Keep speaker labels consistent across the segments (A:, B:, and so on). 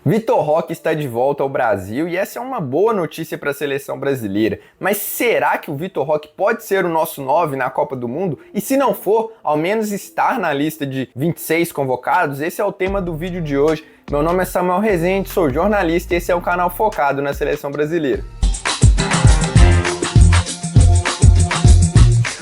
A: Vitor Roque está de volta ao Brasil e essa é uma boa notícia para a seleção brasileira. Mas será que o Vitor Roque pode ser o nosso 9 na Copa do Mundo? E se não for, ao menos estar na lista de 26 convocados? Esse é o tema do vídeo de hoje. Meu nome é Samuel Rezende, sou jornalista e esse é um canal focado na seleção brasileira.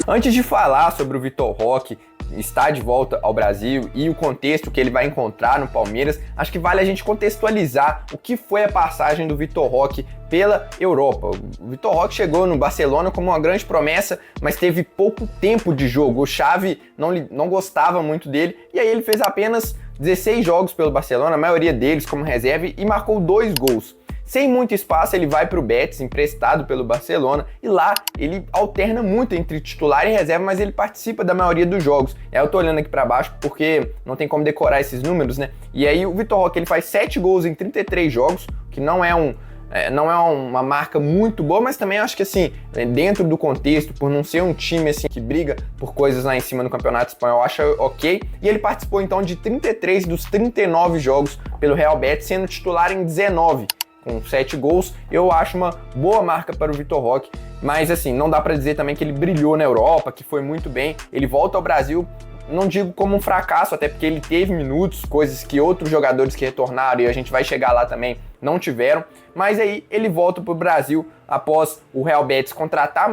A: Antes de falar sobre o Vitor Roque estar de volta ao Brasil e o contexto que ele vai encontrar no Palmeiras, acho que vale a gente contextualizar o que foi a passagem do Vitor Roque pela Europa. O Vitor Roque chegou no Barcelona como uma grande promessa, mas teve pouco tempo de jogo. O Xavi não gostava muito dele e aí ele fez apenas 16 jogos pelo Barcelona, a maioria deles como reserva, e marcou 2 gols. Sem muito espaço, ele vai para o Betis, emprestado pelo Barcelona, e lá ele alterna muito entre titular e reserva, mas ele participa da maioria dos jogos. Eu tô olhando aqui para baixo porque não tem como decorar esses números, né? E aí o Vitor Roque ele faz 7 gols em 33 jogos, que não é uma marca muito boa, mas também acho que assim, dentro do contexto, por não ser um time assim que briga por coisas lá em cima no Campeonato Espanhol, acho ok. E ele participou então de 33 dos 39 jogos pelo Real Betis, sendo titular em 19. Com 7 gols, eu acho uma boa marca para o Vitor Roque, mas assim, não dá para dizer também que ele brilhou na Europa, que foi muito bem. Ele volta ao Brasil, não digo como um fracasso, até porque ele teve minutos, coisas que outros jogadores que retornaram, e a gente vai chegar lá também, não tiveram, mas aí ele volta para o Brasil após o Real Betis contratar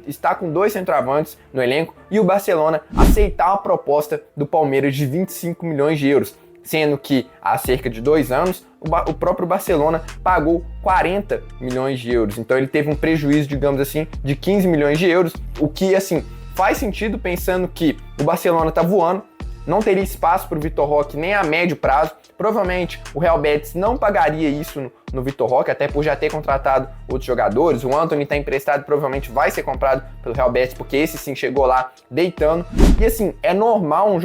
A: está com 2 centroavantes no elenco, e o Barcelona aceitar a proposta do Palmeiras de 25 milhões de euros. Sendo que há cerca de 2 anos, o próprio Barcelona pagou 40 milhões de euros. Então ele teve um prejuízo, digamos assim, de 15 milhões de euros, o que, assim, faz sentido pensando que o Barcelona está voando, não teria espaço para o Vitor Roque nem a médio prazo. Provavelmente o Real Betis não pagaria isso no Vitor Roque, até por já ter contratado outros jogadores. O Antony está emprestado, provavelmente vai ser comprado pelo Real Betis, porque esse sim chegou lá deitando. E assim, é normal um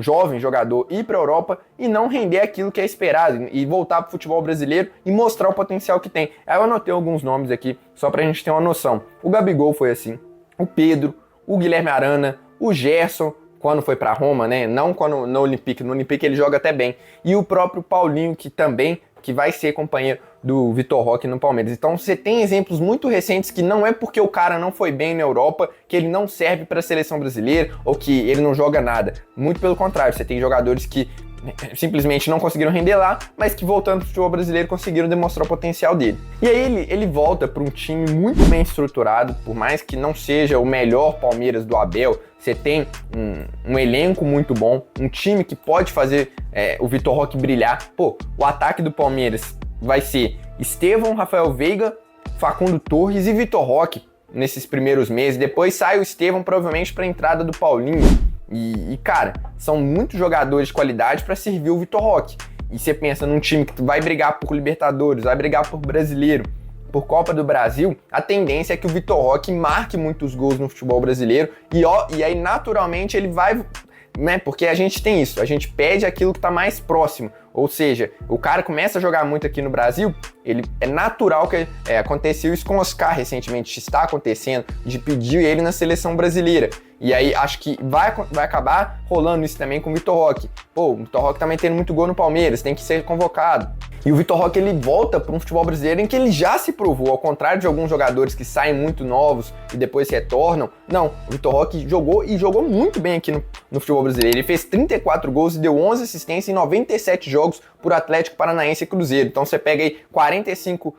A: jovem jogador ir para a Europa e não render aquilo que é esperado, e voltar para o futebol brasileiro e mostrar o potencial que tem. Aí eu anotei alguns nomes aqui, só para a gente ter uma noção. O Gabigol foi assim, o Pedro, o Guilherme Arana, o Gerson, quando foi para Roma, né? Não quando no Olympique. No Olympique ele joga até bem. E o próprio Paulinho, que vai ser companheiro do Vitor Roque no Palmeiras. Então você tem exemplos muito recentes que não é porque o cara não foi bem na Europa que ele não serve para a seleção brasileira ou que ele não joga nada. Muito pelo contrário, você tem jogadores que simplesmente não conseguiram render lá, mas que voltando para o futebol brasileiro conseguiram demonstrar o potencial dele. E aí ele volta para um time muito bem estruturado, por mais que não seja o melhor Palmeiras do Abel, você tem um elenco muito bom, um time que pode fazer o Vitor Roque brilhar. Pô, o ataque do Palmeiras vai ser Estevão, Rafael Veiga, Facundo Torres e Vitor Roque nesses primeiros meses. Depois sai o Estevão provavelmente para a entrada do Paulinho. E cara, são muitos jogadores de qualidade para servir o Vitor Roque. E você pensa num time que vai brigar por Libertadores, vai brigar por Brasileiro, por Copa do Brasil, a tendência é que o Vitor Roque marque muitos gols no futebol brasileiro e aí naturalmente ele vai, né? Porque a gente tem isso, a gente pede aquilo que está mais próximo. Ou seja, o cara começa a jogar muito aqui no Brasil, é natural que aconteceu isso com o Oscar recentemente, está acontecendo, de pedir ele na seleção brasileira. E aí acho que vai acabar rolando isso também com o Vitor Roque. Pô, o Vitor Roque tá metendo muito gol no Palmeiras, tem que ser convocado. E o Vitor Roque ele volta para um futebol brasileiro em que ele já se provou, ao contrário de alguns jogadores que saem muito novos e depois se retornam. Não, o Vitor Roque jogou muito bem aqui no futebol brasileiro. Ele fez 34 gols e deu 11 assistências em 97 jogos por Atlético Paranaense e Cruzeiro. Então você pega aí 45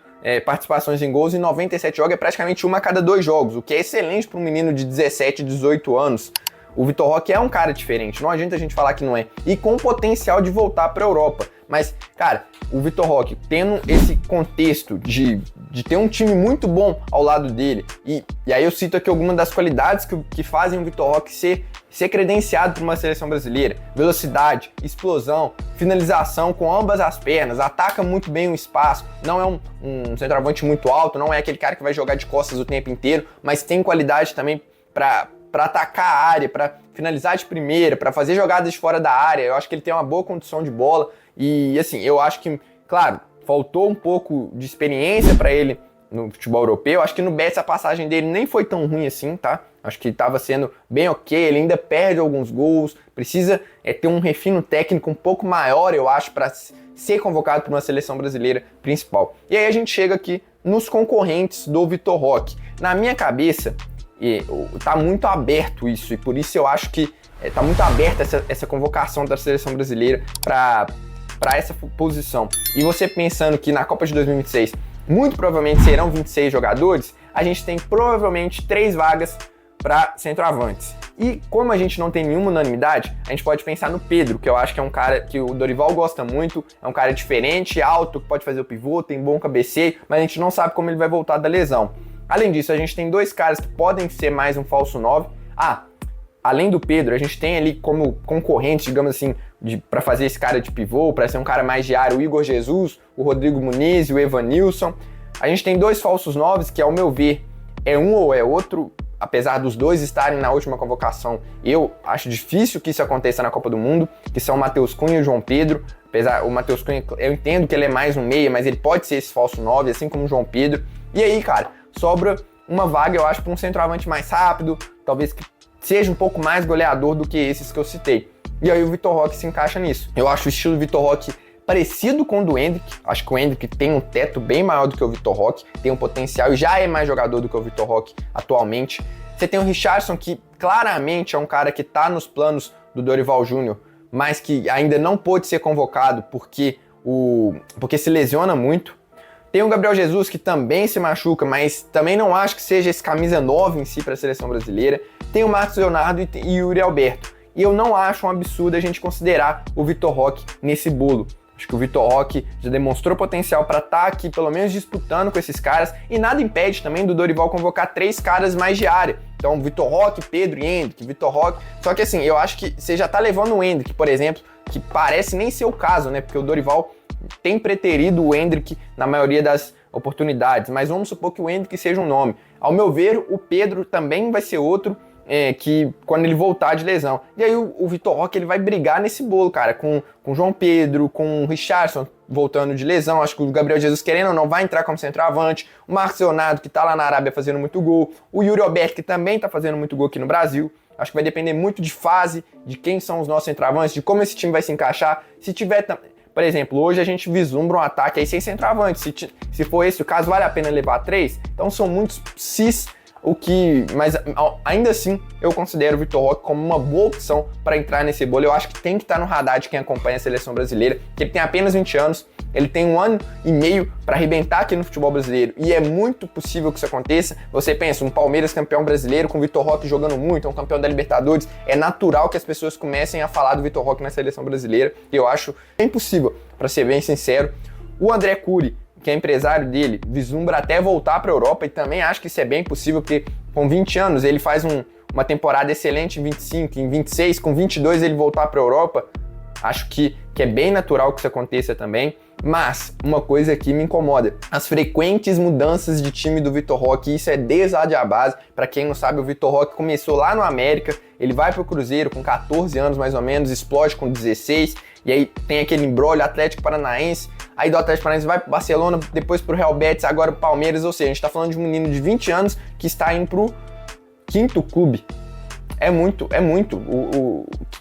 A: participações em gols e 97 jogos, é praticamente uma a cada 2 jogos, o que é excelente para um menino de 17, 18 anos. O Vitor Roque é um cara diferente, não adianta a gente falar que não é. E com potencial de voltar para a Europa. Mas, cara, o Vitor Roque tendo esse contexto de ter um time muito bom ao lado dele, e aí eu cito aqui algumas das qualidades que fazem o Vitor Roque ser credenciado para uma seleção brasileira: velocidade, explosão, finalização com ambas as pernas, ataca muito bem o espaço, não é um centroavante muito alto, não é aquele cara que vai jogar de costas o tempo inteiro, mas tem qualidade também para atacar a área, para finalizar de primeira, para fazer jogadas de fora da área. Eu acho que ele tem uma boa condição de bola e, assim, eu acho que, claro, faltou um pouco de experiência para ele no futebol europeu. Acho que no Betis a passagem dele nem foi tão ruim assim, tá? Acho que estava sendo bem ok, ele ainda perde alguns gols, precisa ter um refino técnico um pouco maior, eu acho, para ser convocado para uma seleção brasileira principal. E aí a gente chega aqui nos concorrentes do Vitor Roque. Na minha cabeça, tá muito aberto isso, e por isso eu acho que tá muito aberta essa convocação da seleção brasileira para essa posição. E você pensando que na Copa de 2026 muito provavelmente serão 26 jogadores, a gente tem provavelmente 3 vagas para centroavantes. E como a gente não tem nenhuma unanimidade, a gente pode pensar no Pedro, que eu acho que é um cara que o Dorival gosta muito, é um cara diferente, alto, que pode fazer o pivô, tem bom cabeceio, mas a gente não sabe como ele vai voltar da lesão. Além disso, a gente tem 2 caras que podem ser mais um falso 9. Além do Pedro, a gente tem ali como concorrente, digamos assim, para fazer esse cara de pivô, para ser um cara mais de área, o Igor Jesus, o Rodrigo Muniz e o Evanilson. A gente tem 2 falsos 9, que ao meu ver é um ou é outro, apesar dos 2 estarem na última convocação. Eu acho difícil que isso aconteça na Copa do Mundo, que são o Matheus Cunha e o João Pedro. Apesar, o Matheus Cunha, eu entendo que ele é mais um meia, mas ele pode ser esse falso 9, assim como o João Pedro. E aí, cara, sobra uma vaga, eu acho, para um centroavante mais rápido, talvez que seja um pouco mais goleador do que esses que eu citei. E aí o Vitor Roque se encaixa nisso. Eu acho o estilo do Vitor Roque parecido com o do Endrick. Acho que o Endrick tem um teto bem maior do que o Vitor Roque, tem um potencial e já é mais jogador do que o Vitor Roque atualmente. Você tem o Richarlison, que claramente é um cara que está nos planos do Dorival Júnior, mas que ainda não pôde ser convocado porque se lesiona muito. Tem o Gabriel Jesus, que também se machuca, mas também não acho que seja esse camisa 9 em si para a seleção brasileira. Tem o Marcos Leonardo e o Yuri Alberto. E eu não acho um absurdo a gente considerar o Vitor Roque nesse bolo. Acho que o Vitor Roque já demonstrou potencial para estar aqui, pelo menos disputando com esses caras, e nada impede também do Dorival convocar 3 caras mais de área. Então, Vitor Roque, Pedro e Endrick, Vitor Roque. Só que assim, eu acho que você já tá levando o Endrick, por exemplo, que parece nem ser o caso, né? Porque o Dorival tem preterido o Endrick na maioria das oportunidades, mas vamos supor que o Endrick seja um nome. Ao meu ver, o Pedro também vai ser outro que quando ele voltar de lesão. E aí o Vitor Roque ele vai brigar nesse bolo, cara, com o João Pedro, com o Richarlison voltando de lesão. Acho que o Gabriel Jesus, querendo ou não, vai entrar como centroavante. O Marcos Leonardo, que tá lá na Arábia fazendo muito gol. O Yuri Alberto, que também tá fazendo muito gol aqui no Brasil. Acho que vai depender muito de fase, de quem são os nossos centroavantes, de como esse time vai se encaixar. Se tiver, por exemplo, hoje a gente vislumbra um ataque aí sem centroavante. Se for esse o caso, vale a pena levar 3? Então são muitos cis, mas ainda assim eu considero o Vitor Roque como uma boa opção para entrar nesse bolo. Eu acho que tem que estar no radar de quem acompanha a seleção brasileira, que ele tem apenas 20 anos, ele tem 1 ano e meio para arrebentar aqui no futebol brasileiro, e é muito possível que isso aconteça. Você pensa, um Palmeiras campeão brasileiro com o Vitor Roque jogando muito, um campeão da Libertadores, é natural que as pessoas comecem a falar do Vitor Roque na seleção brasileira, e eu acho impossível, para ser bem sincero. O André Curi, que é empresário dele, vislumbra até voltar para a Europa, e também acho que isso é bem possível, porque com 20 anos ele faz uma temporada excelente em 25, em 26, com 22 ele voltar para a Europa. Acho que é bem natural que isso aconteça também, mas uma coisa que me incomoda, as frequentes mudanças de time do Vitor Roque, isso é desde lá de a base. Para quem não sabe, o Vitor Roque começou lá no América, ele vai pro Cruzeiro com 14 anos mais ou menos, explode com 16, e aí tem aquele imbróglio Atlético Paranaense, aí do Atlético Paranaense vai pro Barcelona, depois pro Real Betis, agora pro Palmeiras, ou seja, a gente tá falando de um menino de 20 anos que está indo pro 5º clube. É muito.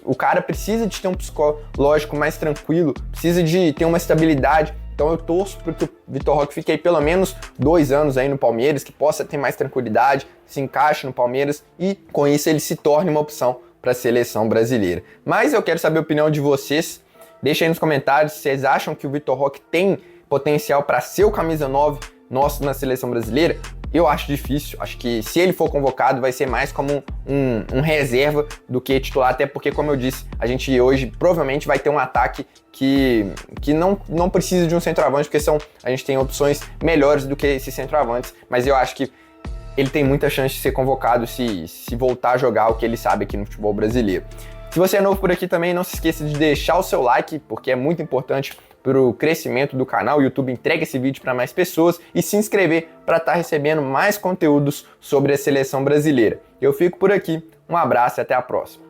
A: O cara precisa de ter um psicológico mais tranquilo, precisa de ter uma estabilidade. Então eu torço para que o Vitor Roque fique aí pelo menos 2 anos aí no Palmeiras, que possa ter mais tranquilidade, se encaixe no Palmeiras e com isso ele se torne uma opção para a seleção brasileira. Mas eu quero saber a opinião de vocês. Deixa aí nos comentários se vocês acham que o Vitor Roque tem potencial para ser o camisa 9 nosso na seleção brasileira. Eu acho difícil, acho que se ele for convocado vai ser mais como um reserva do que titular, até porque, como eu disse, a gente hoje provavelmente vai ter um ataque que não precisa de um centroavante, porque a gente tem opções melhores do que esses centroavantes, mas eu acho que ele tem muita chance de ser convocado se voltar a jogar o que ele sabe aqui no futebol brasileiro. Se você é novo por aqui também, não se esqueça de deixar o seu like, porque é muito importante para o crescimento do canal. O YouTube entrega esse vídeo para mais pessoas, e se inscrever para estar recebendo mais conteúdos sobre a seleção brasileira. Eu fico por aqui, um abraço e até a próxima.